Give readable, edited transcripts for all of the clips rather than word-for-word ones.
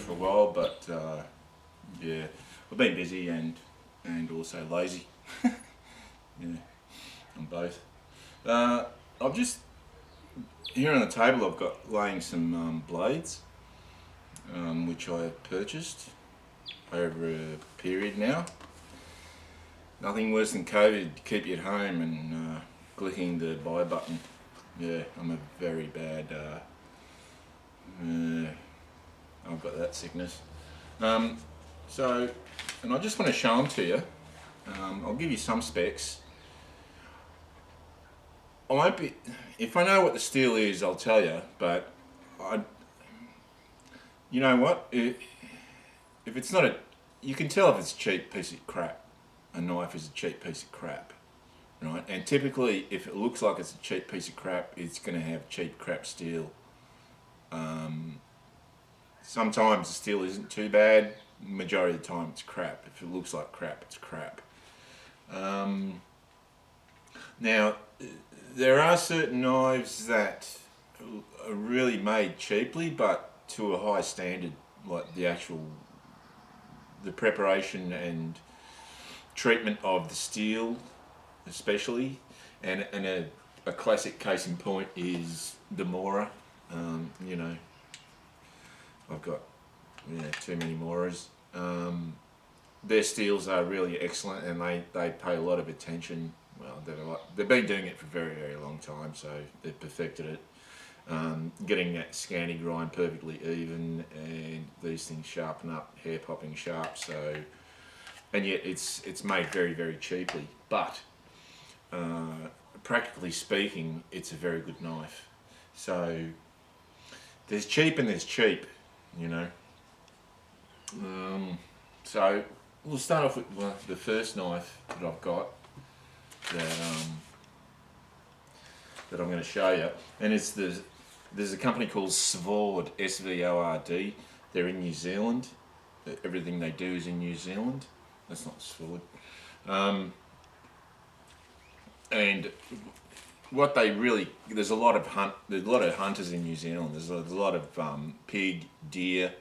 for a while, but yeah, I've been busy and also lazy. Yeah, on both. I've just here on the table I've got laying some blades, which I purchased over a period now. Nothing worse than COVID to keep you at home and clicking the buy button. Yeah, I'm a very bad. I've got that sickness. So, and I just want to show them to you. I'll give you some specs. I won't be. If I know what the steel is, I'll tell you. But you know what? If it's not a, you can tell if it's a cheap piece of crap. A knife is a cheap piece of crap, right? And typically, if it looks like it's a cheap piece of crap, it's going to have cheap crap steel. Sometimes the steel isn't too bad. Majority of the time, it's crap. If it looks like crap, it's crap. Now, there are certain knives that are really made cheaply, but to a high standard, like the preparation and treatment of the steel, especially, and a classic case in point is the Mora. You know, I've got too many Moras. Their steels are really excellent, and they pay a lot of attention. Well, they've been doing it for a very, very long time, so they've perfected it. Getting that scanty grind perfectly even, and these things sharpen up, hair popping sharp. So, and yet it's made very, very cheaply. But practically speaking, it's a very good knife. So there's cheap and there's cheap, you know. So we'll start off with the first knife that I've got that I'm going to show you, and there's a company called Savored, S-V-O-R-D. They're in New Zealand. Everything they do is in New Zealand. That's not Svord. And what they really, there's a lot of hunters in New Zealand. There's a lot of pig, deer.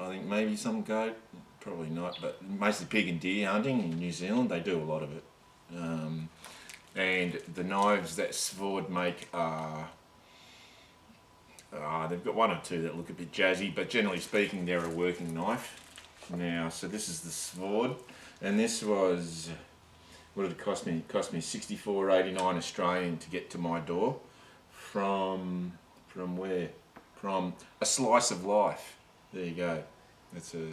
I think maybe some goat, probably not, but mostly pig and deer hunting in New Zealand. They do a lot of it. And the knives that Svord make are, they've got one or two that look a bit jazzy, but generally speaking, they're a working knife. Now, so this is the Svord, and this was, what did it cost me? It cost me $64.89 Australian to get to my door. From where? From A Slice of Life. There you go. That's a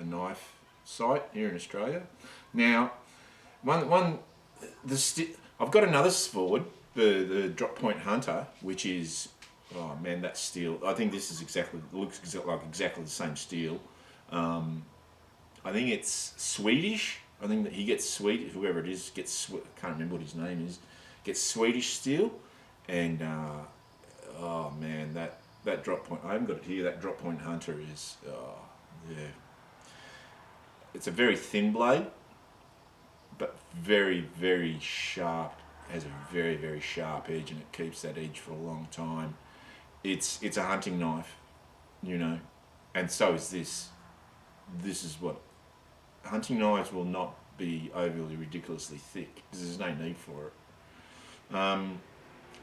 knife site here in Australia. Now, I've got another Svord, the Drop Point Hunter, which is, oh man, that steel. I think this is looks like exactly the same steel. I think it's Swedish. I think that he gets Swedish, whoever it is, can't remember what his name is, gets Swedish steel. And, oh man, that Drop Point, I haven't got it here, that Drop Point Hunter is, yeah. It's a very thin blade, but very, very sharp, has a very, very sharp edge, and it keeps that edge for a long time. It's a hunting knife, you know, and so is this. This is what, hunting knives will not be overly ridiculously thick, because there's no need for it.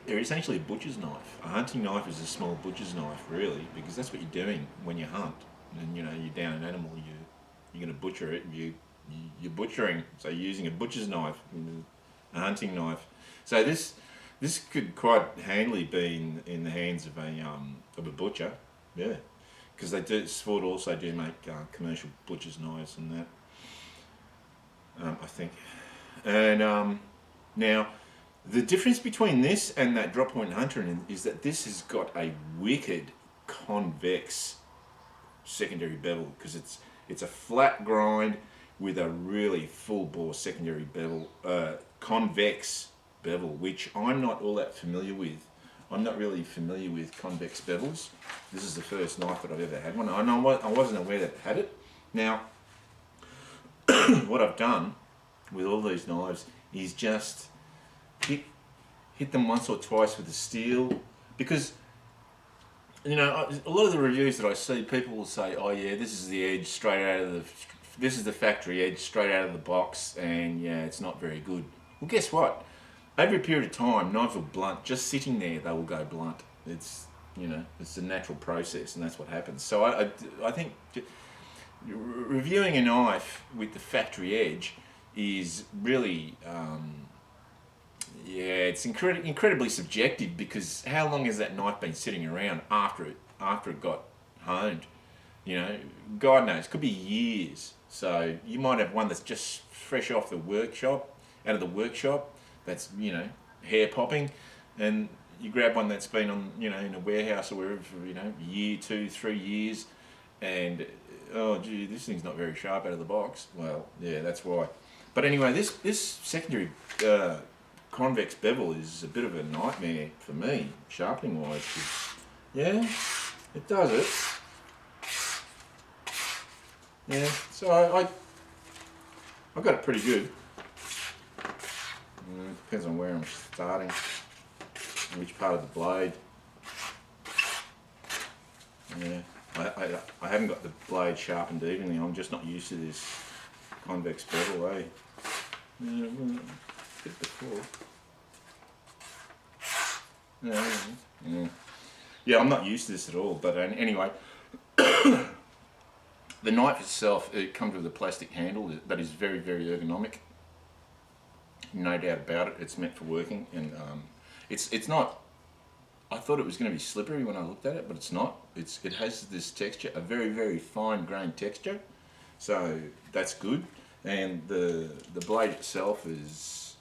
They're essentially a butcher's knife. A hunting knife is a small butcher's knife, really, because that's what you're doing when you hunt. And you know, you're down an animal, you're going to butcher it, you're butchering, so you're using a butcher's knife, a hunting knife. So this could quite handily be in the hands of a butcher, yeah, because they do. Svord also do make commercial butcher's knives and that, I think. And now, the difference between this and that Drop Point Hunter is that this has got a wicked convex secondary bevel, because it's a flat grind with a really full bore secondary bevel, convex bevel, which I'm not all that familiar with. I'm not really familiar with convex bevels. This is the first knife that I've ever had one. I wasn't aware that it had it. Now, what I've done with all these knives is just hit them once or twice with the steel, because you know, a lot of the reviews that I see, people will say, "Oh yeah, this is the edge straight out of the, this is the factory edge straight out of the box," and yeah, it's not very good. Well, guess what? Over a period of time, knives will blunt. Just sitting there, they will go blunt. It's, you know, it's a natural process, and that's what happens. So I think reviewing a knife with the factory edge is really yeah, it's incredibly subjective, because how long has that knife been sitting around after it got honed? You know, God knows, could be years. So you might have one that's just fresh off the workshop, out of the workshop, that's, you know, hair popping, and you grab one that's been on, you know, in a warehouse or wherever for, you know, a year, 2, 3 years, and oh gee, this thing's not very sharp out of the box. Well, yeah, that's why. But anyway, this secondary convex bevel is a bit of a nightmare for me, sharpening wise. Yeah, it does it. Yeah, so I got it pretty good. Depends on where I'm starting, which part of the blade. Yeah, I haven't got the blade sharpened evenly. I'm just not used to this convex bevel, eh? Yeah, bit before. Yeah, I'm not used to this at all. But anyway, the knife itself, it comes with a plastic handle that is very, very ergonomic. No doubt about it. It's meant for working, and it's not. I thought it was going to be slippery when I looked at it, but it's not. It has this texture, a very, very fine grained texture, so that's good. And the blade itself is,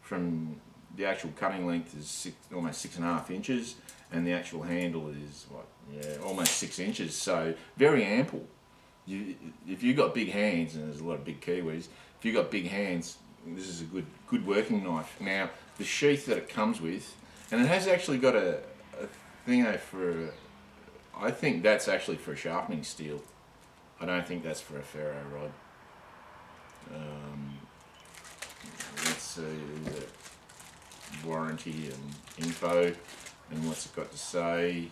from the actual cutting length is almost 6.5 inches, and the actual handle is what, yeah, almost 6 inches. So very ample. If you've got big hands, and there's a lot of big Kiwis, if you've got big hands, this is a good working knife. Now the sheath that it comes with, and it has actually got a thing for, I think that's actually for a sharpening steel. I don't think that's for a ferro rod. Let's see the warranty and info, and what's it got to say.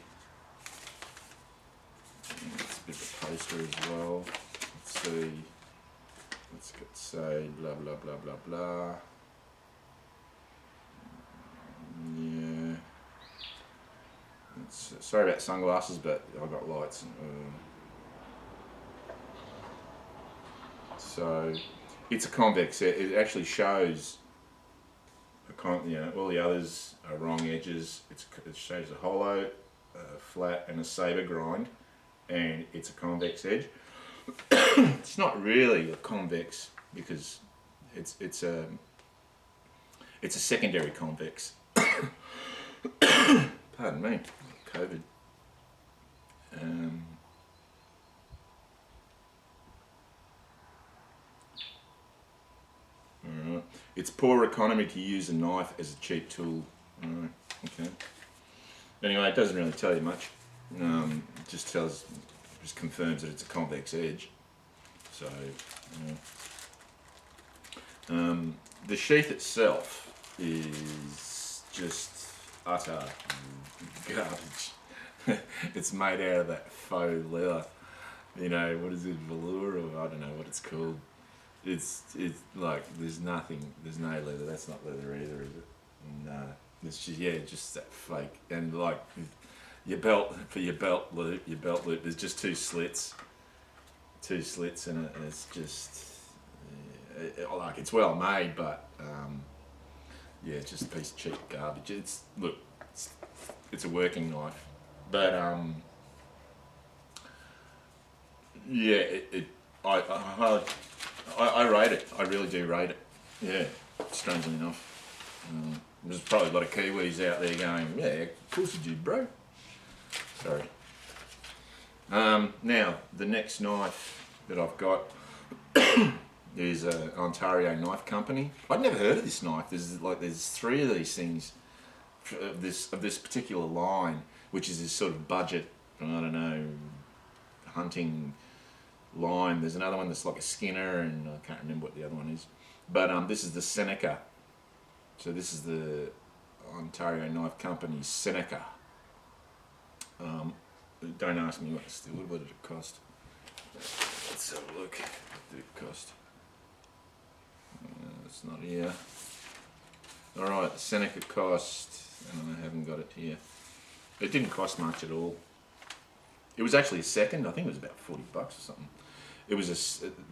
It's a bit of a poster as well. Let's see. What's it got to say? Blah blah blah blah blah. Yeah. Sorry about sunglasses, but I've got lights. So it's a convex. It actually shows you know, all the others are wrong edges. It shows a hollow, flat, and a saber grind, and it's a convex edge. It's not really a convex, because it's a secondary convex. Pardon me, COVID. Alright. It's poor economy to use a knife as a cheap tool. Alright, okay. Anyway, it doesn't really tell you much. It just confirms that it's a convex edge. So, the sheath itself is just utter garbage. It's made out of that faux leather. You know, what is it, velour, or I don't know what it's called. It's like there's no leather. That's not leather either, is it? No, it's just that fake. And like your belt loop, there's just two slits in it, and it's just like, it's well made, but yeah, it's just a piece of cheap garbage. It's a working knife, but yeah, I rate it. I really do rate it. Yeah, strangely enough. There's probably a lot of Kiwis out there going, yeah, of course you do, bro. Sorry. Now, the next knife that I've got is an Ontario Knife Company. I'd never heard of this knife. There's three of these things of this particular line, which is this sort of budget, I don't know, hunting line. There's another one that's like a Skinner, and I can't remember what the other one is. But this is the Seneca. So this is the Ontario Knife Company Seneca. don't ask me what did it cost. Let's have a look. What did it cost? It's not here. Alright, the Seneca cost, and I haven't got it here. It didn't cost much at all. It was actually a second. I think it was about $40 or something. It was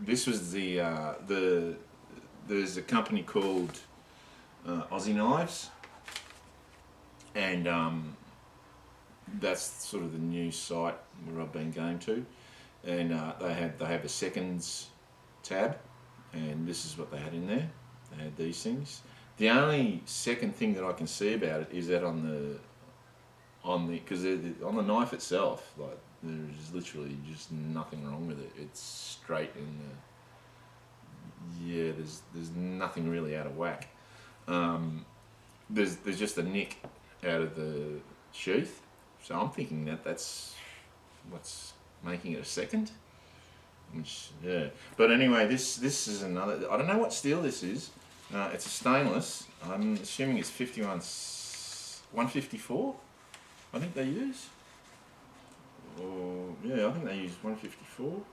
this was there's a company called Aussie Knives, and that's sort of the new site where I've been going to, and they have a seconds tab, and this is what they had in there. They had these things. The only second thing that I can see about it is that on the knife itself, like, there's literally just nothing wrong with it. It's straight in the, there's nothing really out of whack. There's just a nick out of the sheath, so I'm thinking that's what's making it a second. Which, yeah, but anyway, this is another. I don't know what steel this is. It's a stainless. I'm assuming it's 154. I think they use. Or yeah, I think they use 154.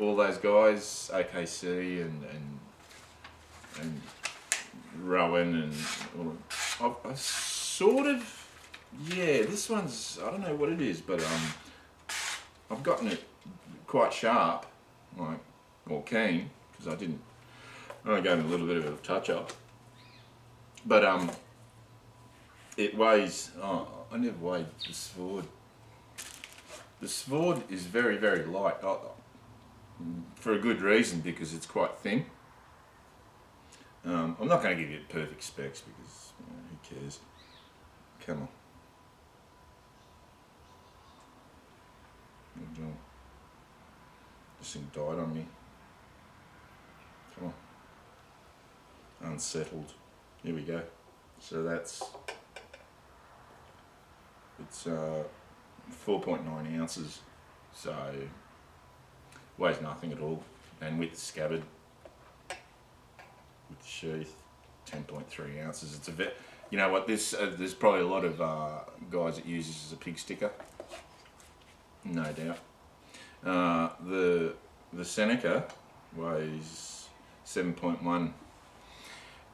All those guys, AKC and Rowan and I sort of, yeah. This one's, I don't know what it is, but I've gotten it quite sharp, like, or keen, because I only gave it a little bit of a touch up. But it weighs. Oh, I never weighed the Svord. The Svord is very, very light, for a good reason, because it's quite thin. I'm not going to give you perfect specs because who cares? Come on. This thing died on me. Come on. Unsettled. Here we go. So it's 4.9 ounces, so weighs nothing at all, and with the scabbard, with the sheath, 10.3 ounces. It's a bit, you know what, there's probably a lot of guys that use this as a pig sticker, no doubt. The Seneca weighs 7.1,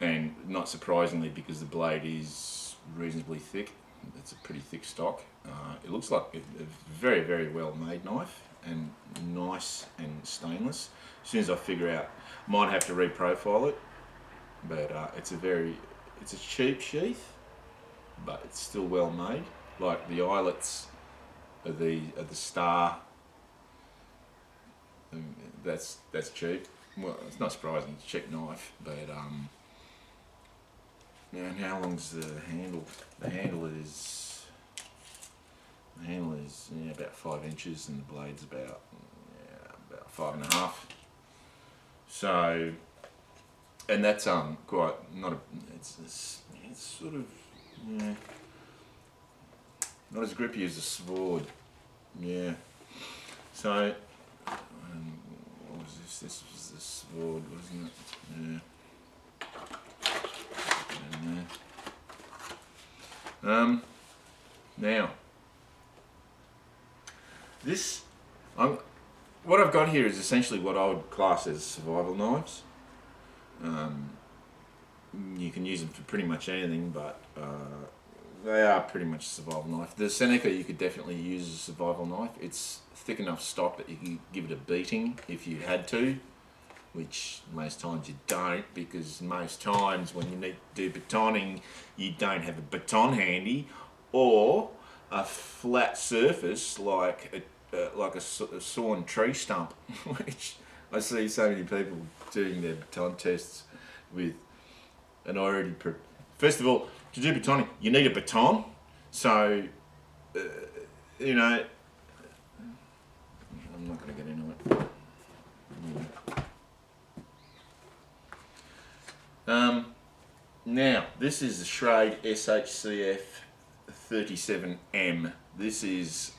and not surprisingly, because the blade is reasonably thick. It's a pretty thick stock. It looks like a very, very well made knife, and nice and stainless. As soon as I figure out, might have to reprofile it, but it's a cheap sheath, but it's still well made. Like the eyelets of the star, that's cheap. Well, it's not surprising, it's a cheap knife, but and how long's the handle? The handle is about 5 inches, and the blade's about 5.5. So, and that's quite not a. It's sort of not as grippy as a Svord. Yeah. So, what was this? This was the Svord, wasn't it? Yeah. Now, this, what I've got here is essentially what I would class as survival knives. You can use them for pretty much anything, but they are pretty much a survival knife. The Seneca you could definitely use as a survival knife. It's thick enough stock that you can give it a beating if you had to, which most times you don't, because most times when you need to do batoning, you don't have a baton handy, or a flat surface like a sawn tree stump, which I see so many people doing their baton tests with an already. First of all, to do batoning, you need a baton, so you know. I'm not going to get into it. Now, this is the Schrade SHCF 37M. This is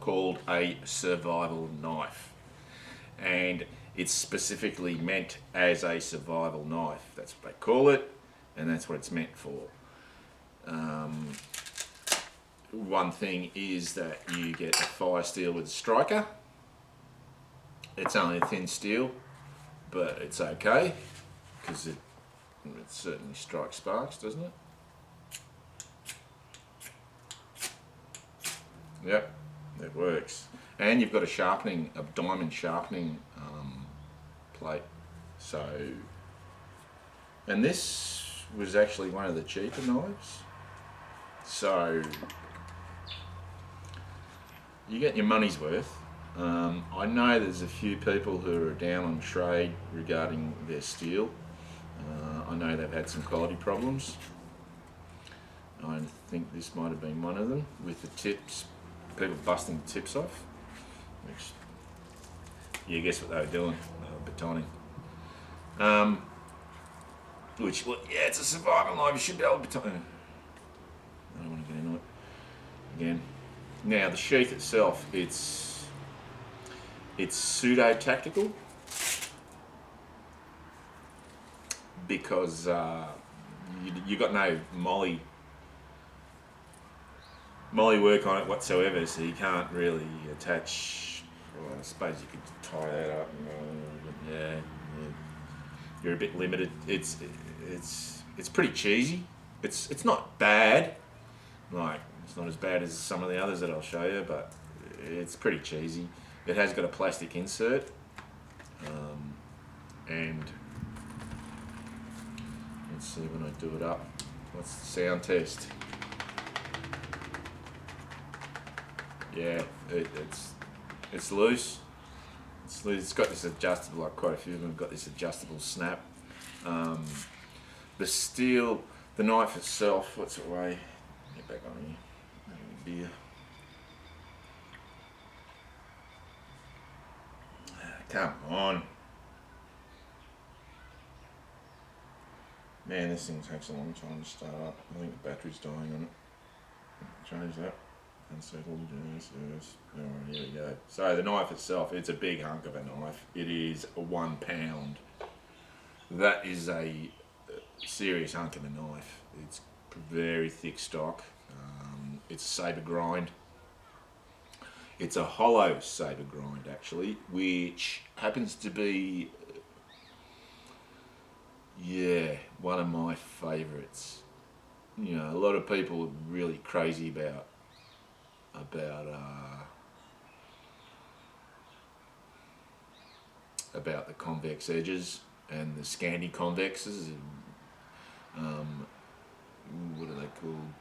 called a survival knife, and it's specifically meant as a survival knife. That's what they call it, and that's what it's meant for. one thing is that you get a fire steel with a striker. It's only a thin steel, but it's okay because it certainly strikes sparks, doesn't it? Yep, it works. And you've got a diamond sharpening plate. So, and this was actually one of the cheaper knives. So, you get your money's worth. I know there's a few people who are down on Schrade regarding their steel. I know they've had some quality problems. I think this might have been one of them with the tips, people busting the tips off. Which, yeah, guess what they were doing? They were batoning. Which, well, yeah, it's a survival knife. You should be able to baton. I don't want to get into it again. Now the sheath itself, it's pseudo tactical because you got no molly work on it whatsoever, so you can't really attach. Well, I suppose you could tie that up. Yeah, you're a bit limited. It's pretty cheesy. It's not bad. Like, it's not as bad as some of the others that I'll show you, but it's pretty cheesy. It has got a plastic insert, and let's see when I do it up. What's the sound test? Yeah, it's loose. It's loose. It's got this adjustable, like quite a few of them have got this adjustable snap. The steel, the knife itself, what's it weigh? Get back on here. Beer. Come on. Man, this thing takes a long time to start up. I think the battery's dying on it. Change that. Unsettled, yes. Alright, here we go. So the knife itself, it's a big hunk of a knife. It is 1 pound. That is a serious hunk of a knife. It's very thick stock. It's a saber grind. It's a hollow saber grind actually, which happens to be, yeah, one of my favourites. You know, a lot of people are really crazy about the convex edges and the Scandi convexes. What are they called?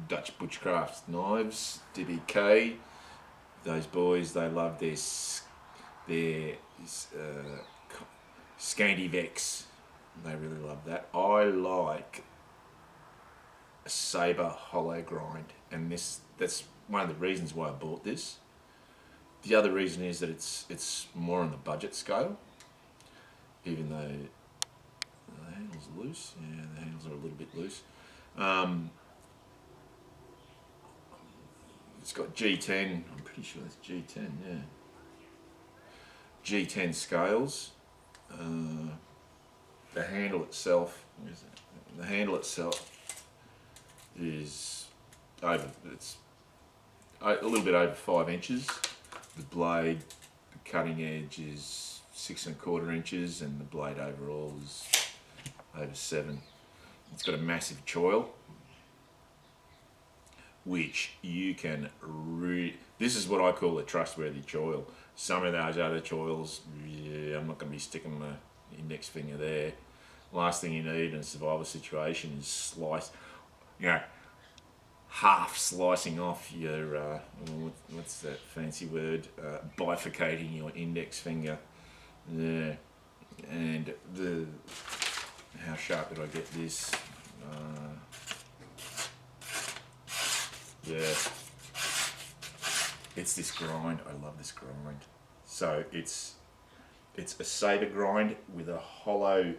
Dutch Butchcraft knives, DBK. Those boys, they love their Scandi Vex. They really love that. I like a saber hollow grind, and that's one of the reasons why I bought this. The other reason is that it's more on the budget scale, even though the handle's loose. Yeah, the handles are a little bit loose. It's got G10, I'm pretty sure that's G10, yeah. G10 scales. The handle itself, where is it? The handle itself is it's a little bit over 5 inches. The blade, the cutting edge is 6 1/4 inches, and the blade overall is over 7. It's got a massive choil, which you can this is what I call a trustworthy choil. Some of those other choils, yeah, I'm not going to be sticking my index finger there. Last thing you need in a survival situation is slice, half slicing off your, what's that fancy word, bifurcating your index finger. Yeah, and how sharp did I get this? Yeah, it's this grind. I love this grind. So it's a saber grind with a hollow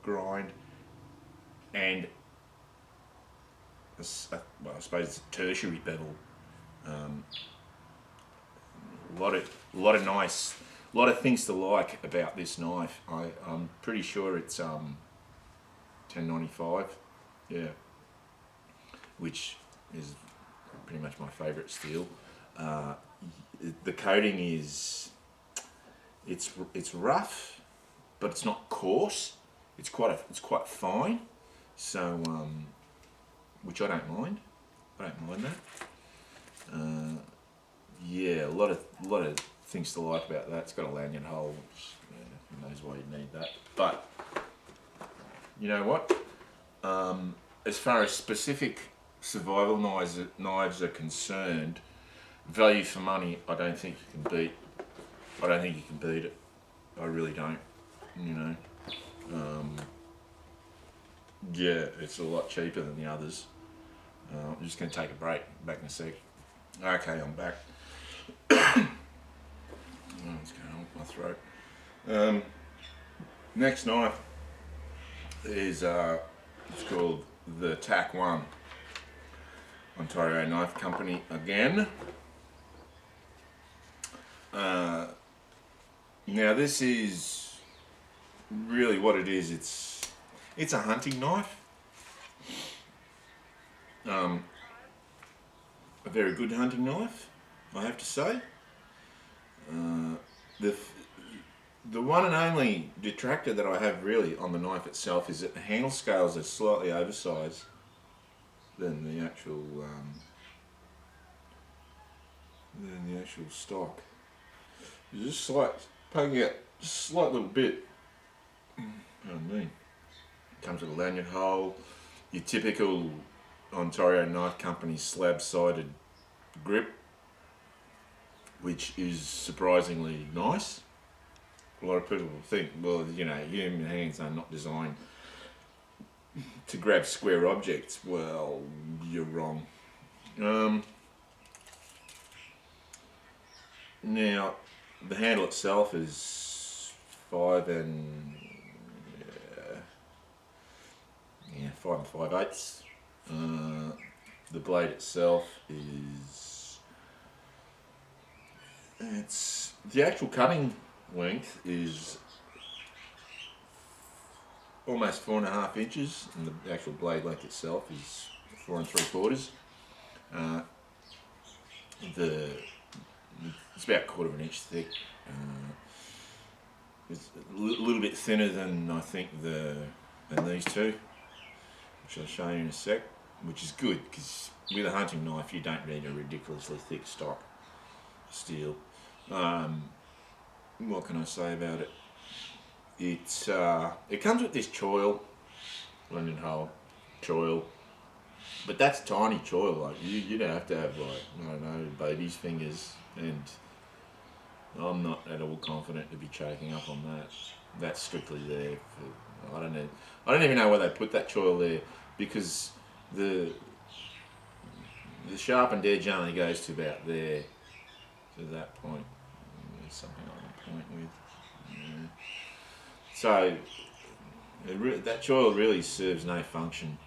grind, and well, I suppose it's a tertiary bevel. A lot of things to like about this knife. I'm pretty sure it's $10.95. Yeah. Which is pretty much my favourite steel. The coating is it's rough, but it's not coarse. It's quite fine. So which I don't mind. I don't mind that. Yeah, a lot of things to like about that. It's got a lanyard hole, which, who knows why you need that. But you know what? As far as specific survival knives are concerned, value for money, I don't think you can beat. I don't think you can beat it. I really don't. You know. Yeah, it's a lot cheaper than the others. I'm just going to take a break. Back in a sec. Okay, I'm back. What's going on with my throat? Next knife is it's called the TAC 1. Ontario Knife Company again. Now this is really what it is. It's a hunting knife. A very good hunting knife, I have to say. The one and only detractor that I have really on the knife itself is that the handle scales are slightly oversized than the actual stock. There's just poking out just a slight little bit. Pardon me. Comes with a lanyard hole, your typical Ontario Knife Company slab-sided grip, which is surprisingly nice. A lot of people think, well, you know, human hands are not designed to grab square objects. Well, you're wrong. Now, the handle itself is 5 and 5/8. The blade itself is the actual cutting length is almost 4.5 inches, and the actual blade length itself is 4 3/4. It's about 1/4 inch thick. It's a little bit thinner than I think than these two, which I'll show you in a sec, which is good because with a hunting knife you don't need a ridiculously thick stock steel. What can I say about it? It comes with this choil, lanyard hole, choil, but that's tiny choil. Like you don't have to have, like, I don't know, baby's fingers, and I'm not at all confident to be choking up on that. That's strictly there for, I don't know. I don't even know why they put that choil there, because the sharpened edge only goes to about there, to that point. There's something I can point with. Yeah. So that choil really serves no function.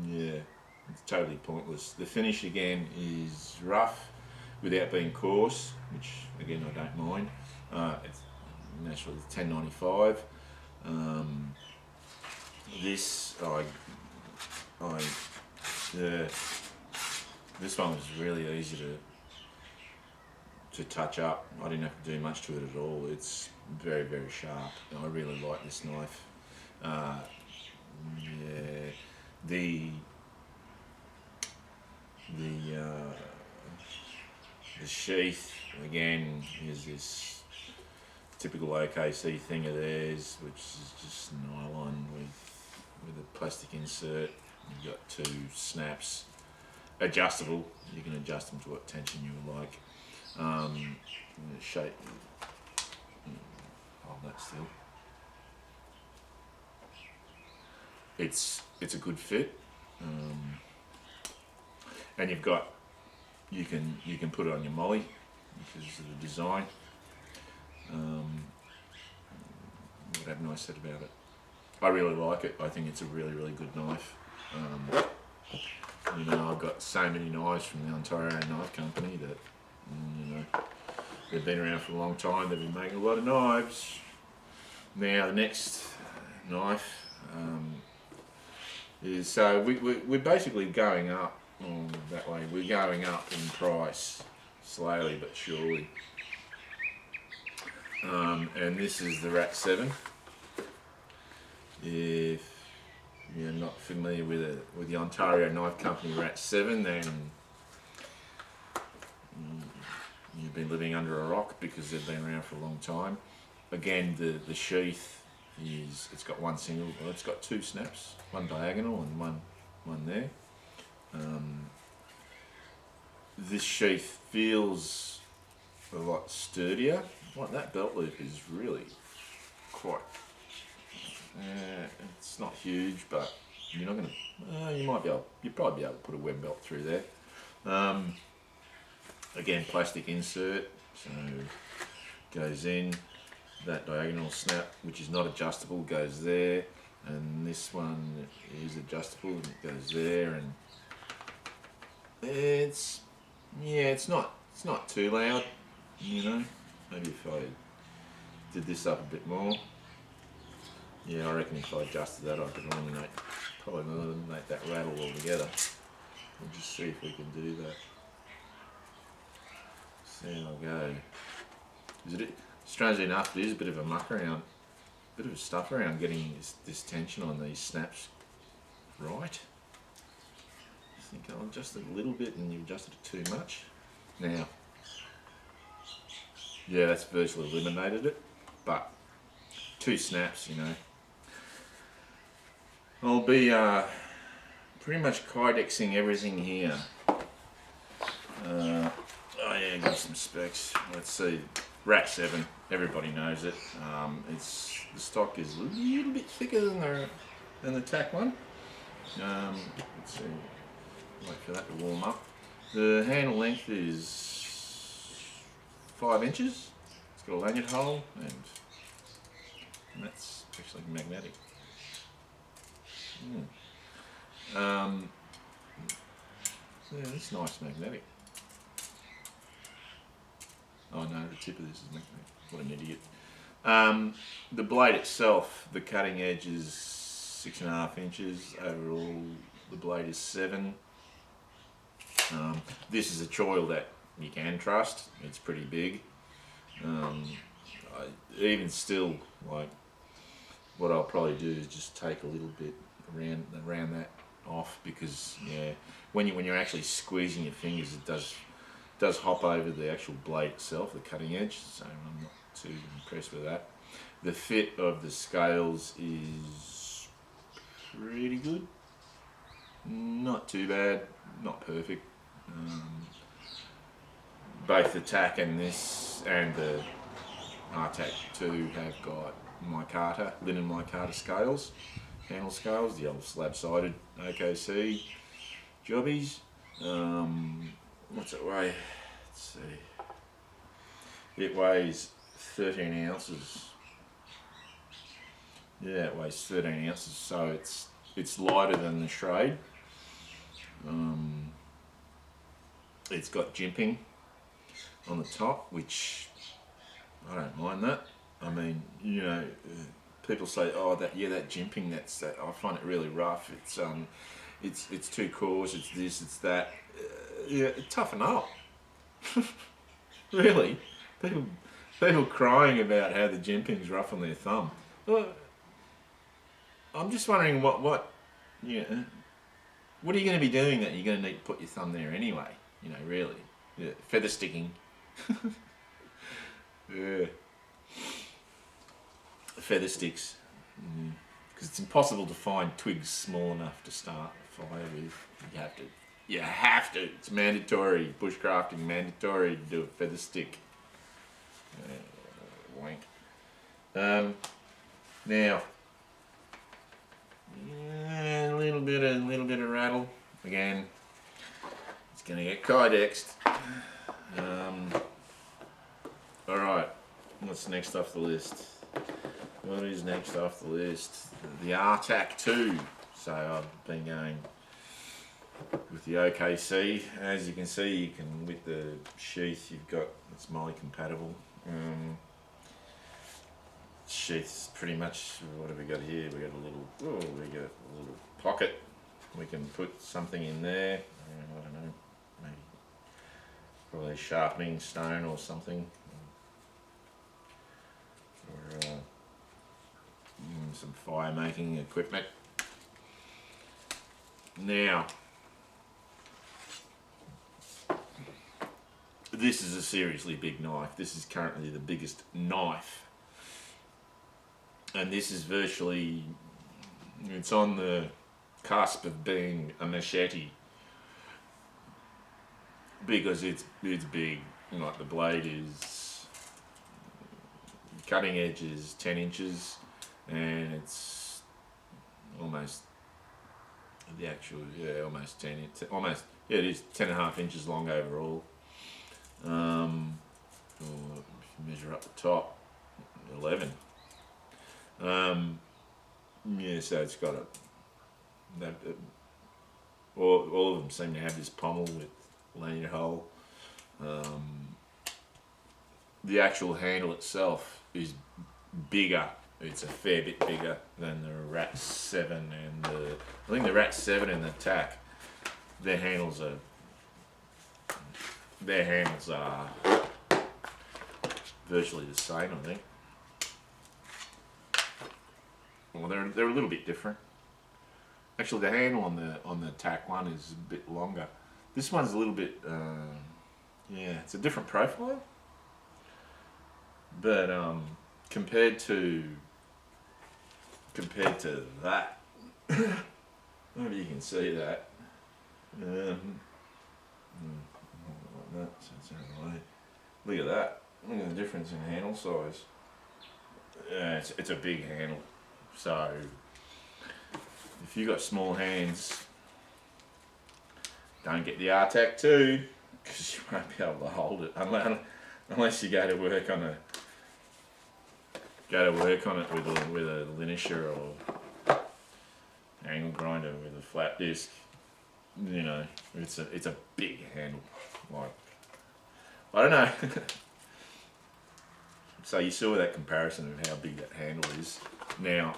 Yeah, it's totally pointless. The finish again is rough without being coarse, which again I don't mind. It's naturally $10.95. This this one was really easy to touch up. I didn't have to do much to it at all. It's very, very sharp. I really like this knife. Yeah, the sheath again is this typical OKC thing of theirs, which is just nylon with a plastic insert. You've got 2 snaps, adjustable. You can adjust them to what tension you would like. The shape. Hold that still. It's a good fit, and you can put it on your molly because of the design. What haven't I said about it? I really like it. I think it's a really, really good knife. You know, I've got so many knives from the Ontario Knife Company that, you know, they've been around for a long time. They've been making a lot of knives. Now the next knife is so we're basically going up that way. We're going up in price slowly but surely. And this is the Rat 7. If you're not familiar with the Ontario Knife Company Rat 7, then you've been living under a rock because they've been around for a long time. Again, the sheath it's got one single, well, it's got two snaps, one diagonal and one there. This sheath feels a lot sturdier. Like that belt loop is really quite. It's not huge, but you're not gonna. You'll probably be able to put a web belt through there. Again, plastic insert, so goes in. That diagonal snap, which is not adjustable, goes there, and this one is adjustable and it goes there, and it's not too loud, you know. Maybe if I did this up a bit more, yeah, I reckon if I adjusted that, I could probably eliminate that rattle altogether. We'll just see if we can do that. See how I go. Strangely enough, it is a bit of a muck around, bit of stuff around getting this tension on these snaps right. I think I'll adjust it a little bit and you adjusted it too much. Now, yeah, that's virtually eliminated it, but two snaps, you know. I'll be pretty much Kydexing everything here. Oh yeah, got some specs. Let's see. Rat 7, everybody knows it. The stock is a little bit thicker than the tack one. Let's see. Wait for that to warm up. The handle length is 5 inches. It's got a lanyard hole, and that's actually magnetic. Yeah, it's nice magnetic. Oh no, the tip of this is magnetic. What an idiot. The blade itself, the cutting edge is 6.5 inches. Overall, the blade is 7. This is a choil that you can trust. It's pretty big. Even still, like, what I'll probably do is just take a little bit around that off, because yeah, when you're actually squeezing your fingers, it does hop over the actual blade itself, the cutting edge. So I'm not too impressed with that. The fit of the scales is pretty good. Not too bad, not perfect. Both the tack and this and the RTAC 2 have got micarta, linen micarta scales, handle scales, the old slab-sided OKC jobbies. What's it weigh? Let's see. It weighs 13 ounces. Yeah, it weighs 13 ounces, so it's lighter than the Schrade. It's got jimping on the top, which I don't mind that. I mean, you know, people say, oh, that jimping, that. I find it really rough. It's too coarse. It's this. It's that. Yeah, toughen up. Really, people crying about how the jimping's rough on their thumb. Well, I'm just wondering what are you going to be doing that you're going to need to put your thumb there anyway? You know, really. Yeah, feather sticking. Yeah. Feather sticks. Because it's impossible to find twigs small enough to start a fire with. You have to. It's mandatory. Bushcrafting, mandatory to do a feather stick. Wank. Now, a little bit of rattle. Again, it's going to get Kydexed. Alright, what's next off the list? What is next off the list? The RTAC 2. So I've been going with the OKC. As you can see, with the sheath, you've got, it's moly compatible. Sheath's pretty much, what have we got here? We got a little pocket we can put something in there. I don't know, maybe probably a sharpening stone or something, or some fire making equipment. Now, this is a seriously big knife. This is currently the biggest knife, and this is virtually, it's on the cusp of being a machete, because it's big. Like the blade is, cutting edge is 10 inches, and it's almost the actual, almost 10, almost, it is 10.5 inches long overall. Or if you measure up the top, 11. So it's got all of them seem to have this pommel with lanyard hole. The actual handle itself is bigger. It's a fair bit bigger than the Rat 7 and I think the Rat 7 and the TAC. Their handles are virtually the same, I think. Well, they're a little bit different. Actually, the handle on the TAC one is a bit longer. This one's a little bit, it's a different profile. But compared to that, maybe you can see that. Like that, so it's out of the way. Look at that. Look at the difference in handle size. Yeah, it's a big handle. So if you got small hands, don't get the RTAC 2, because you won't be able to hold it unless you go to work on it with a linisher or angle grinder with a flat disc. You know, it's a big handle. Like, I don't know. So you saw that comparison of how big that handle is. Now,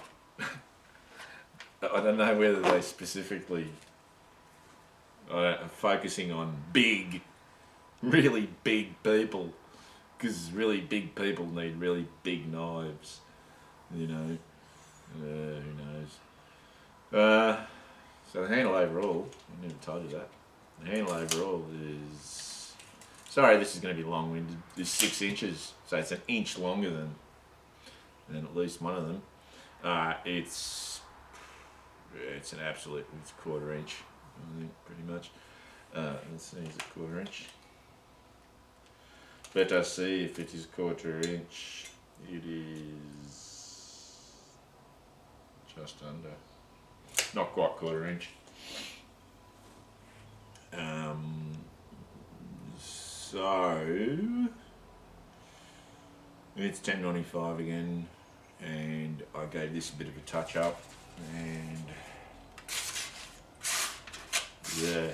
I don't know whether they specifically are focusing on big, really big people, because really big people need really big knives. You know, who knows? So the handle overall, I never told you that. The handle overall is, sorry, this is going to be long-winded. Is 6 inches, so it's an inch longer than at least one of them. It's an absolute, it's a 1/4 inch, I think, pretty much. Let's see, is it 1/4 inch? Let us see if it is 1/4 inch. It is just under, not quite 1/4 inch. So it's $10.95 again, and I gave this a bit of a touch up, and yeah,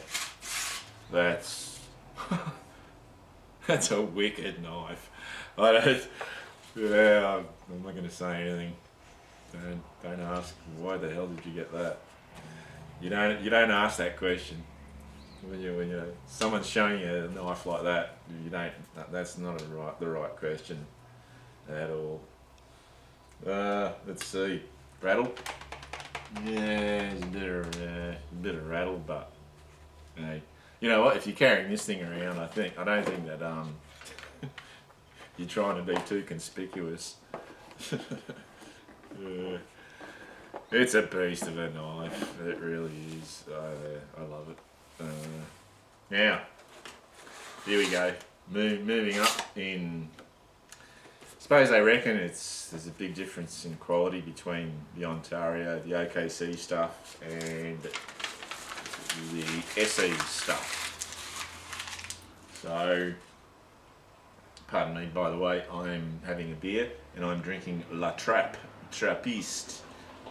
that's that's a wicked knife. I'm not going to say anything. Don't ask why the hell did you get that. You don't ask that question when you someone's showing you a knife like that. You don't. That's not the right question at all. Let's see. Rattle. Yeah, it's a bit of rattle, but you know what? If you're carrying this thing around, I don't think that you're trying to be too conspicuous. It's a beast of a knife. It really is. I love it. Now, here we go. Moving up in. I suppose I reckon there's a big difference in quality between the Ontario, the OKC stuff, and the Esee stuff. So, pardon me, by the way, I'm having a beer and I'm drinking La Trappist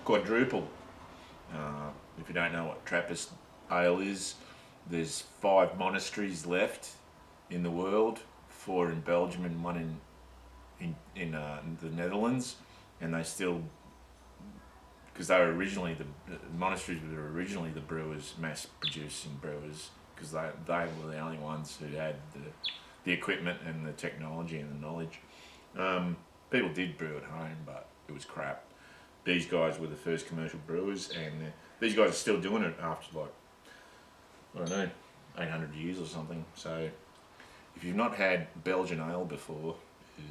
quadruple. If you don't know what Trappist Ale is, there's 5 monasteries left in the world, 4 in Belgium and 1 in the Netherlands, and they still because they were originally the monasteries were originally the brewers, mass producing brewers, because they were the only ones who had the equipment and the technology and the knowledge. People did brew at home, but it was crap. These guys were the first commercial brewers, and these guys are still doing it after, like, I don't know, 800 years or something. So if you've not had Belgian ale before, yeah.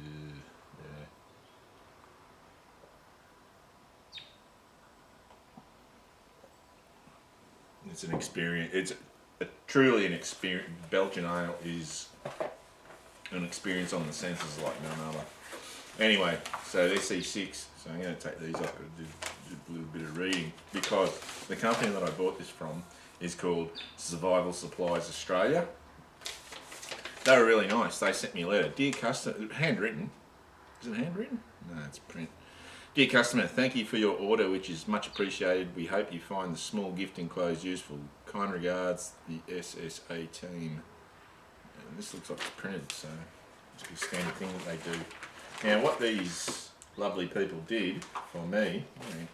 It's an experience. It's truly an experience. Belgian ale is an experience on the senses like none other. Anyway, so Esee6. So I'm going to take these off and do a little bit of reading, because the company that I bought this from is called Survival Supplies Australia. They were really nice. They sent me a letter. Dear customer, handwritten. Is it handwritten? No, it's print. Dear customer, thank you for your order, which is much appreciated. We hope you find the small gift enclosed useful. Kind regards, the SSA team. And this looks like it's printed, so it's a standard thing that they do. Now, what these lovely people did for me,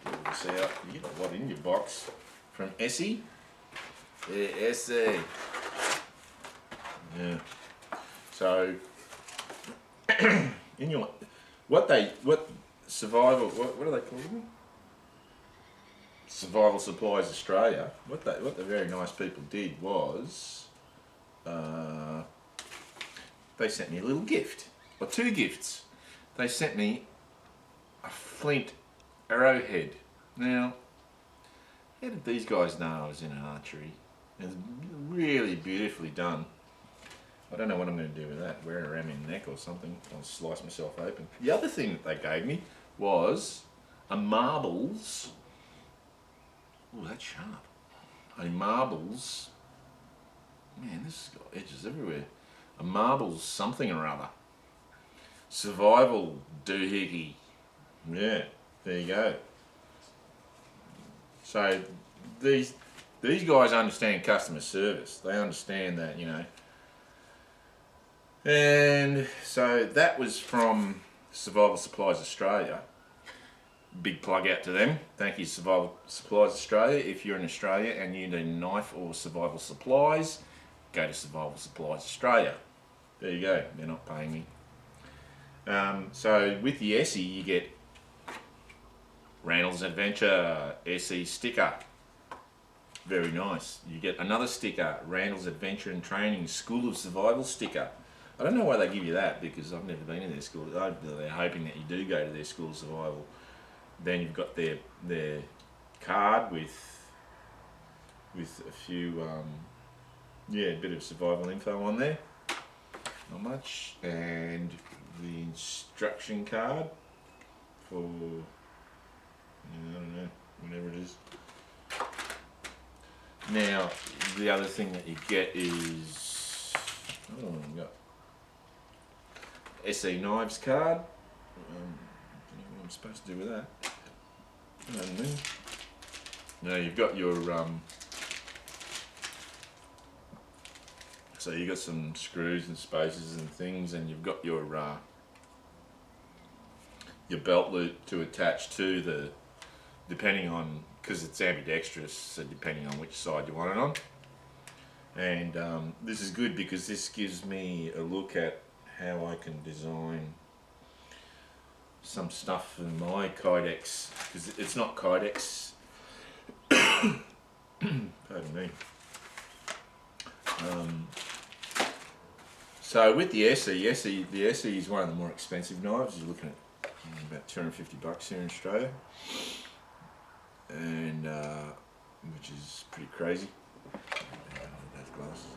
get this out. You get a lot in your box from Esee. Yeah, Esee. Yeah. So, in your what survival, what do they call them? Survival Supplies Australia. What the very nice people did was, they sent me a little gift, or two gifts. They sent me a Flint Arrowhead. Now, how did these guys know I was in archery? It's really beautifully done. I don't know what I'm going to do with that. Wear it around my neck or something. I'll slice myself open. The other thing that they gave me was a marbles. Oh, that's sharp. A marbles. Man, this has got edges everywhere. A marbles something or other. Survival doohickey. Yeah, there you go. So these guys understand customer service. They understand that, you know. And so that was from Survival Supplies Australia. Big plug out to them. Thank you, Survival Supplies Australia. If you're in Australia and you need a knife or survival supplies, go to Survival Supplies Australia. There you go. They're not paying me. So with the Esee, you get Randall's Adventure Esee sticker. Very nice. You get another sticker, Randall's Adventure and Training School of Survival sticker. I don't know why they give you that, because I've never been in their school. They're hoping that you do go to their School of Survival. Then you've got their card with a few, a bit of survival info on there. Not much. And the instruction card for, I don't know, whatever it is. Now, the other thing that you get is, we've got Esee Knives card. I don't know what I'm supposed to do with that. I don't know. Now you've got your, so you've got some screws and spacers and things, and you've got your belt loop to attach to the, depending on, because it's ambidextrous, so depending on which side you want it on. And this is good because this gives me a look at how I can design some stuff for my Kydex, because it's not Kydex. Pardon me. So with the Esee, the Esee is one of the more expensive knives. You're looking at about $250 here in Australia, and which is pretty crazy. Those glasses.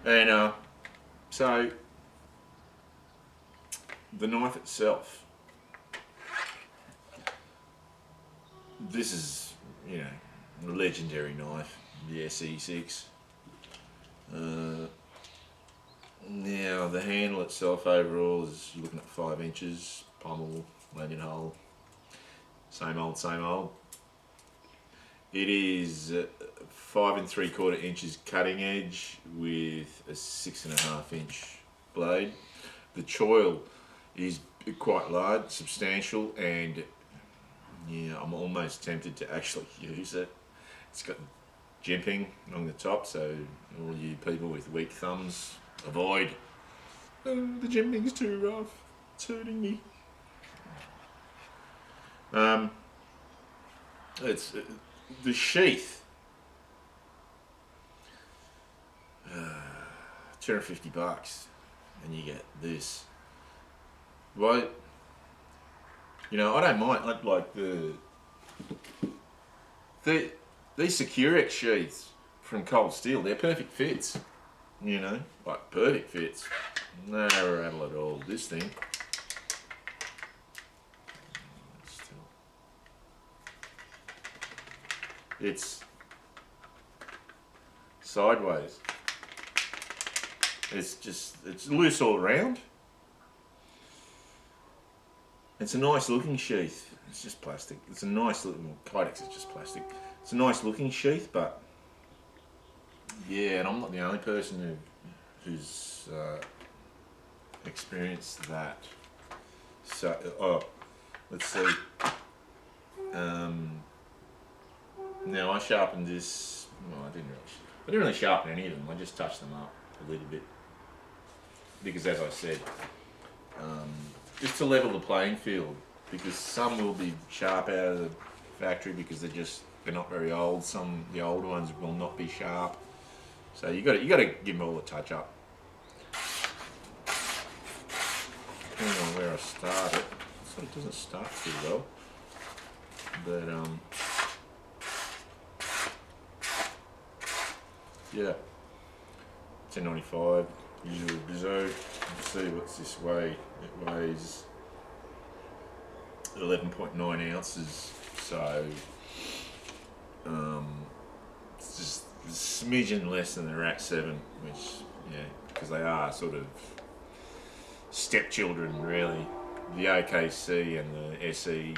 And so the knife itself, this is, you know, a legendary knife, the Esee6. Now the handle itself overall is, you're looking at 5 inches, pommel, landing hole, same old, same old. It is 5 3/4 inches cutting edge with a 6.5 inch blade. The choil is quite large, substantial, and Yeah, I'm almost tempted to actually use it. It's got jimping along the top, so all you people with weak thumbs, avoid. Oh, the jimping's too rough. It's hurting me. It's the Sheath. $250, and you get this. Well, you know, I don't mind. Like these Securix sheaths from Cold Steel. They're perfect fits. You know, like perfect fits. No rattle at all. This thing. It's sideways. It's loose all around. It's a nice looking sheath. It's just plastic. It's a nice looking, Kydex is just plastic. It's a nice looking sheath, but yeah, and I'm not the only person who's experienced that. So, let's see. Now I sharpened this. Well, I didn't really sharpen any of them. I just touched them up a little bit because, as I said, just to level the playing field. Because some will be sharp out of the factory because they're not very old. The older ones will not be sharp. So you got to give them all a touch up. Depending on where I start it, so it doesn't start too well. But yeah, 1095 usual Bizzo. Let's see what's this weigh. It weighs 11.9 ounces. So it's just a smidgen less than the Rat 7, which because they are sort of stepchildren really. The OKC and the Esee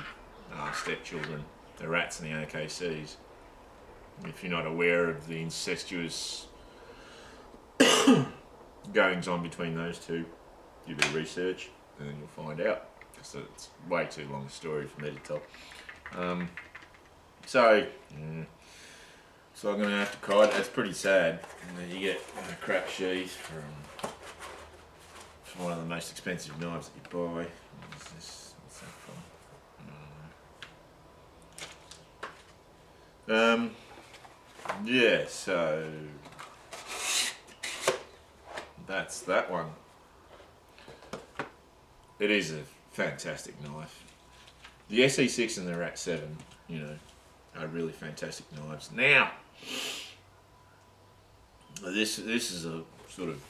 are stepchildren. The Rats and the OKCs. If you're not aware of the incestuous goings on between those two, do a bit of research and then you'll find out. Because it's way too long a story for me to tell. So I'm going to have to cry. That's pretty sad. And then you get a crap sheath from one of the most expensive knives that you buy. What's this? What's that from? Yeah, so that's that one. It is a fantastic knife. The SE6 and the Rat 7, are really fantastic knives. Now, this is a sort of,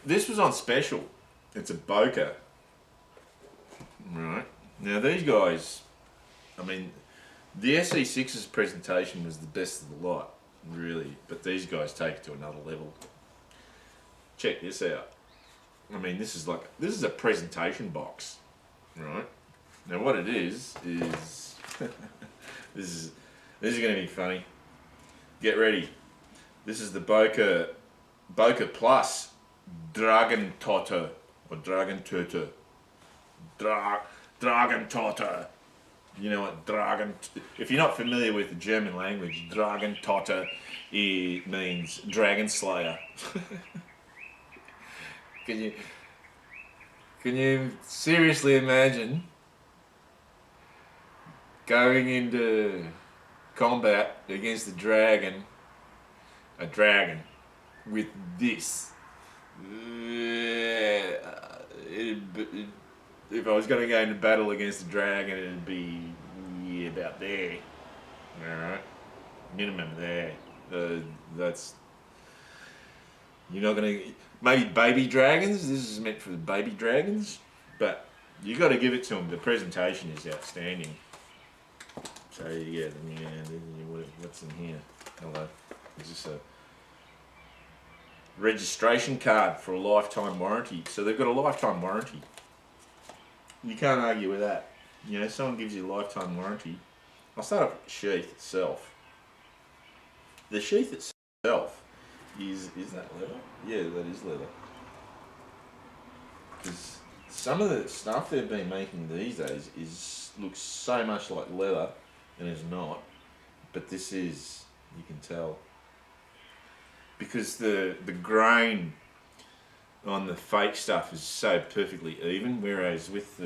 this was on special. It's a Boker. Right. Now these guys, the SE6's presentation was the best of the lot, really, but these guys take it to another level. Check this out. This is a presentation box, right? Now what it is this is going to be funny. Get ready. This is the Boker Plus Dragon Totter or Dragon Tutor. Dragon Totter. You know what if you're not familiar with the German language, Dragon Totter means Dragon Slayer. Can you seriously imagine going into combat against a dragon with this? If I was going to go into battle against a dragon, it'd be about there. Alright? Minimum there. That's... You're not going to... Maybe baby dragons. This is meant for the baby dragons. But you got to give it to them. The presentation is outstanding. So, yeah, what's in here? Hello. Is this a registration card for a lifetime warranty? So they've got a lifetime warranty. You can't argue with that. Someone gives you a lifetime warranty. I'll start off with the sheath itself. The sheath itself is that leather? Yeah, that is leather. Because some of the stuff they've been making these days looks so much like leather and is not. But this is, you can tell. Because the grain on the fake stuff is so perfectly even, whereas with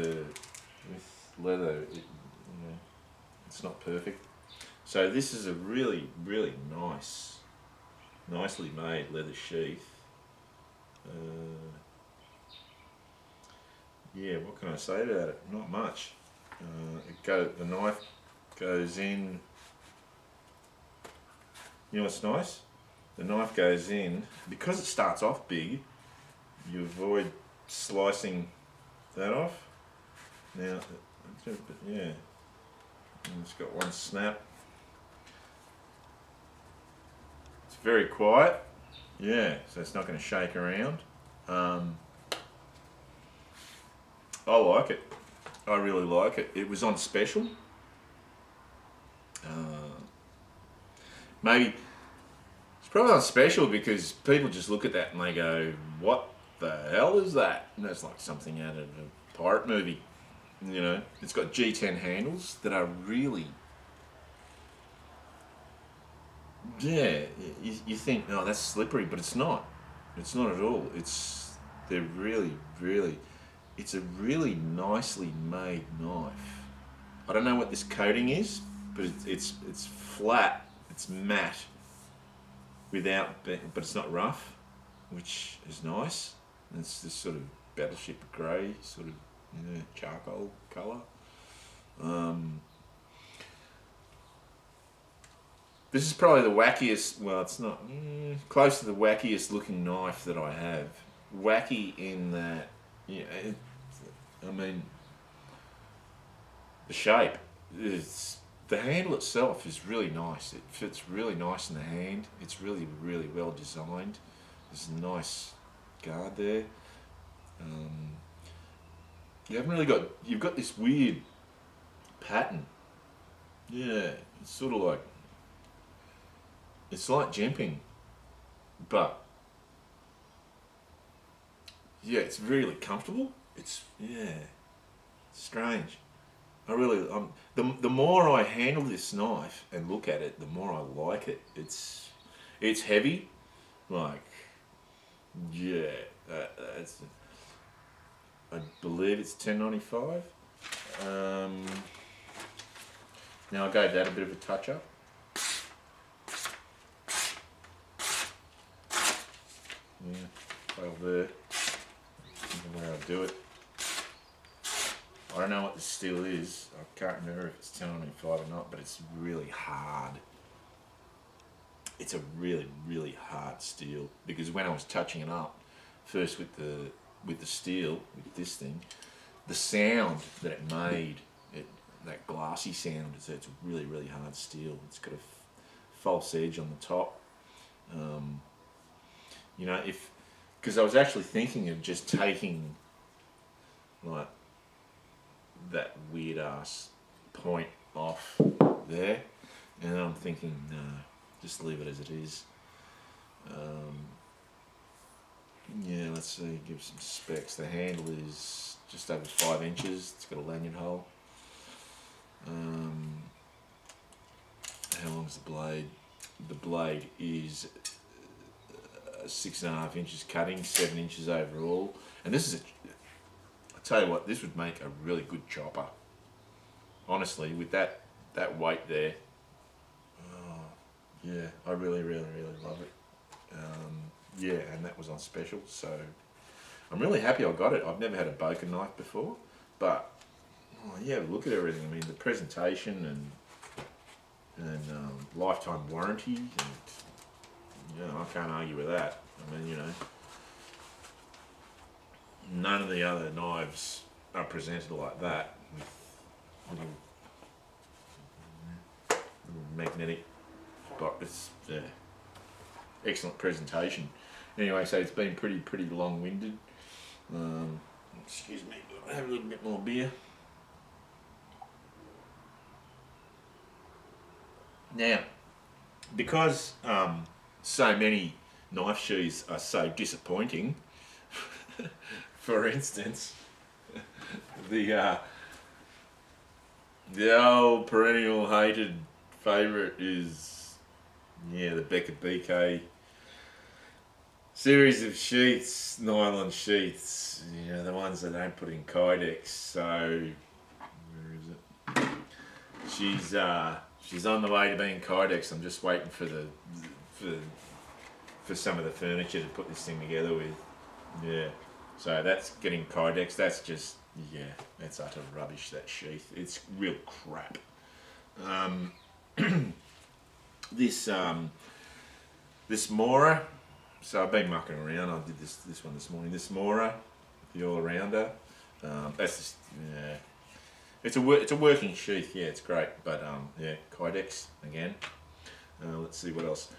leather, it's not perfect. So this is a really, really nicely made leather sheath. Yeah, what can I say about it? Not much. The knife goes in. You know what's nice? The knife goes in, because it starts off big, you avoid slicing that off. Now, yeah, it's got one snap. It's very quiet, yeah, so it's not going to shake around. I like it. I really like it. It was on special. Maybe it's probably on special because people just look at that and they go, "What the hell is that?" And that's like something out of a pirate movie. You know, it's got G10 handles that are really, yeah. You think, "Oh, that's slippery," but it's not. It's not at all. They're really, really. It's a really nicely made knife. I don't know what this coating is, but it's flat. It's matte, but it's not rough, which is nice. And it's this sort of battleship grey, sort of charcoal colour. This is probably the wackiest. Well, it's not close to the wackiest looking knife that I have. Wacky in that, I mean, the shape is. The handle itself is really nice. It fits really nice in the hand. It's really, really well designed. There's a nice guard there. You've got this weird pattern. Yeah, it's sort of like, it's like jimping, but yeah, it's really comfortable. It's strange. The more I handle this knife and look at it, the more I like it. It's heavy, like that's. I believe it's $10.95. Now I gave that a bit of a touch up. Yeah, well there. Where I do it. I don't know what the steel is. I can't remember if it's $10.95 or not, but it's really hard. It's a really, really hard steel, because when I was touching it up, first with the steel, with this thing, the sound that it made, that glassy sound, it's a really, really hard steel. It's got a false edge on the top. Because I was actually thinking of just taking like that weird ass point off there, and I'm thinking, no, just leave it as it is. Let's see, give some specs. The handle is just over 5 inches. It's got a lanyard hole. How long is the blade? The blade is 6.5 inches cutting, 7 inches overall, and this is I tell you what, this would make a really good chopper. Honestly, with that weight there. Oh, yeah, I really, really, really love it. And that was on special, so I'm really happy I got it. I've never had a Boker knife before, but look at everything. I mean, the presentation and lifetime warranty, and I can't argue with that. I mean, none of the other knives are presented like that, with little magnetic buckets. Yeah, excellent presentation. Anyway, so it's been pretty long-winded. Excuse me, I'll have a little bit more beer. Now, because so many knife sheaths are so disappointing, for instance, The old perennial hated favourite is, the Boker BK series of sheaths, nylon sheaths. The ones that don't put in Kydex. So, where is it? She's on the way to being Kydex. I'm just waiting for for some of the furniture to put this thing together with. Yeah. So that's getting Kydex. That's just, that's utter rubbish, that sheath. It's real crap. This Mora, so I've been mucking around. I did this one this morning. This Mora, the all-rounder. That's just, it's a working sheath. Yeah, it's great. But Kydex again. Let's see what else.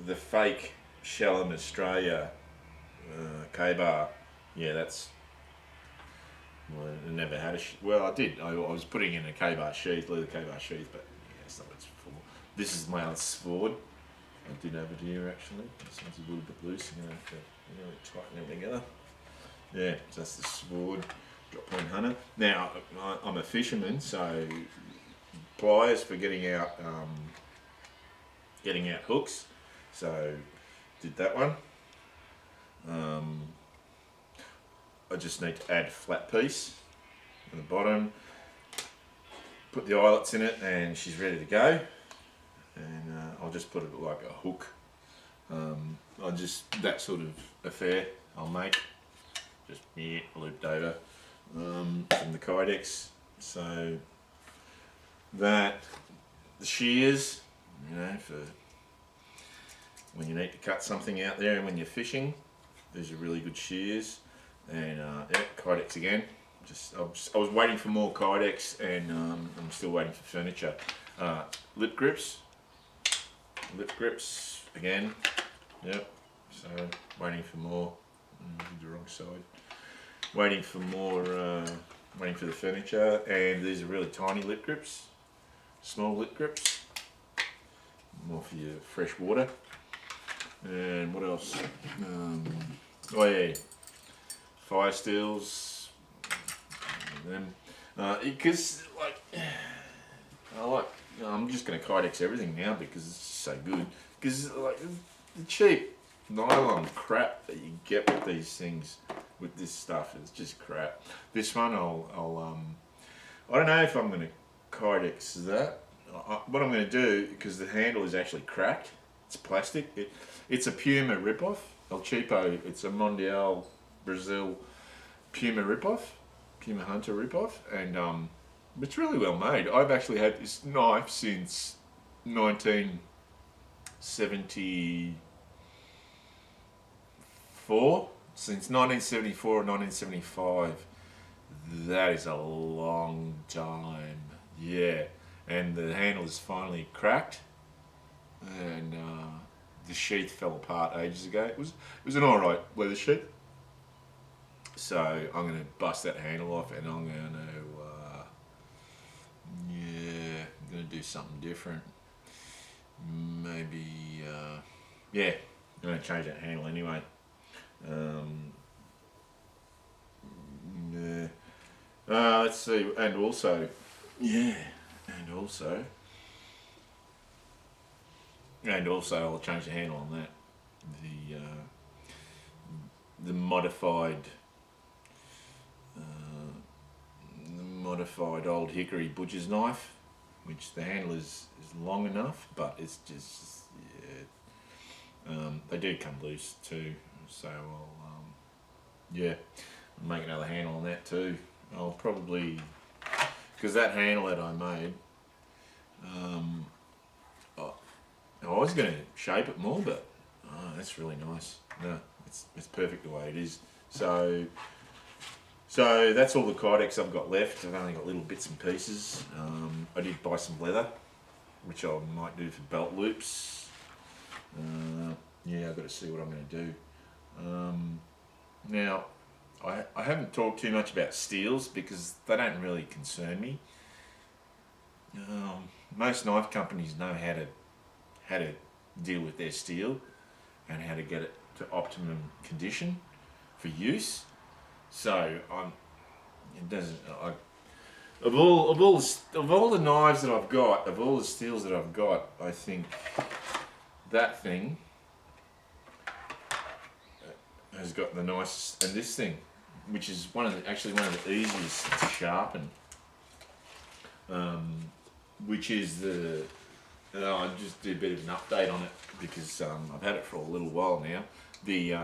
The fake Shell in Australia K-bar. Yeah, that's. Well, I never had well, I did. I was putting in a K-bar sheath, leather K-bar sheath, but that's not what it's for. This is my Svord. I did have it here actually. This one's a little bit loose. I'm going to have to tighten it together. Yeah, so that's the Svord drop point hunter. Now, I'm a fisherman, so pliers for getting out hooks. So did that one. I just need to add a flat piece on the bottom, put the eyelets in it, and she's ready to go. And I'll just put it like a hook. That sort of affair I'll make. Just looped over from the Kydex. So the shears, for when you need to cut something out there and when you're fishing, these are really good shears. And Kydex again. I was waiting for more Kydex, and I'm still waiting for furniture. Lip grips again. Yep. So waiting for more. The wrong side. Waiting for more. Waiting for the furniture, and these are really tiny lip grips, small lip grips. More for your fresh water. And what else? Fire steels, them, because I'm just going to Kydex everything now because it's just so good. Because the cheap nylon crap that you get with these things, with this stuff, is just crap. This one, I don't know if I'm going to Kydex that. What I'm going to do, because the handle is actually cracked, it's plastic. It's a Puma ripoff, El Cheapo. It's a Mondial Brazil Puma Hunter ripoff, and it's really well made. I've actually had this knife since 1974, since 1974 or 1975. That is a long time. Yeah, and the handle is finally cracked, and the sheath fell apart ages ago. It was an alright leather sheath. So I'm going to bust that handle off, and I'm going to do something different. Maybe I'm going to change that handle anyway. Let's see, and also I'll change the handle on that. The modified old hickory butcher's knife, which the handle is long enough, but it's just they do come loose too. So I'll make another handle on that too. I'll probably, because that handle that I made, I was going to shape it more, but that's really nice. No, it's perfect the way it is. So that's all the Kydex I've got left. I've only got little bits and pieces. I did buy some leather, which I might do for belt loops. I've got to see what I'm going to do. Now, I haven't talked too much about steels because they don't really concern me. Most knife companies know how to deal with their steel and how to get it to optimum condition for use. So it doesn't. Of all the knives that I've got, of all the steels that I've got, I think that thing has got the nicest, and this thing, which is actually one of the easiest to sharpen, which is the. I'll just do a bit of an update on it because I've had it for a little while now. The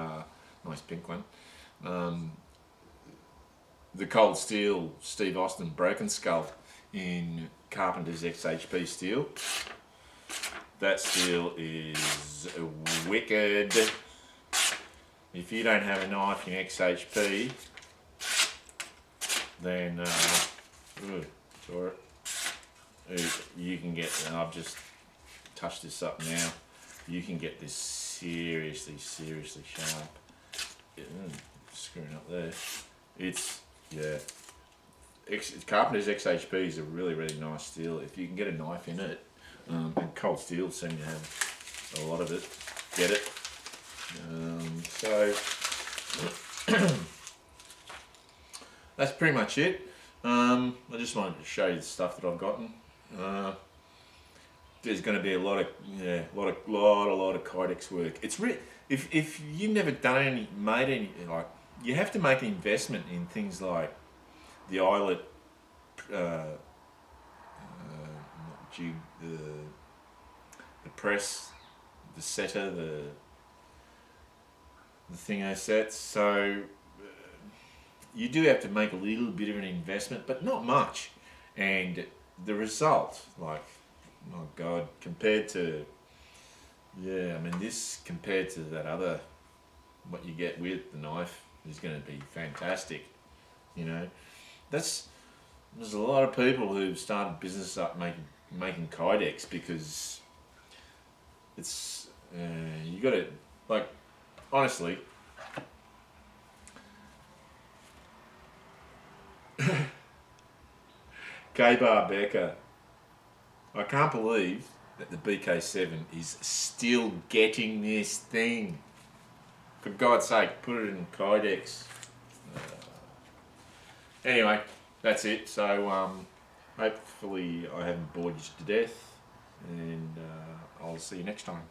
nice pink one. The Cold Steel Steve Austin Broken Skull in Carpenter's XHP steel. That steel is wicked. If you don't have a knife in XHP, then you can get, and I've just touched this up now, you can get this seriously sharp. Screwing up there. Carpenter's XHP is a really nice steel. If you can get a knife in it, and Cold Steel seem to have a lot of it, get it. So that's pretty much it. I just wanted to show you the stuff that I've gotten. There's going to be a lot of Kydex work. It's if you've never made any, like, you have to make an investment in things like the eyelet, the press, the setter, the thingo sets. So you do have to make a little bit of an investment, but not much. And the result, like, oh God, compared to, this compared to that other, what you get with the knife is going to be fantastic. There's a lot of people who've started business up making Kydex because it's you got to, like, honestly. K-Bar Becker, I can't believe that the BK7 is still getting this thing. For God's sake, put it in Kydex. Anyway, that's it. So hopefully I haven't bored you to death, and I'll see you next time.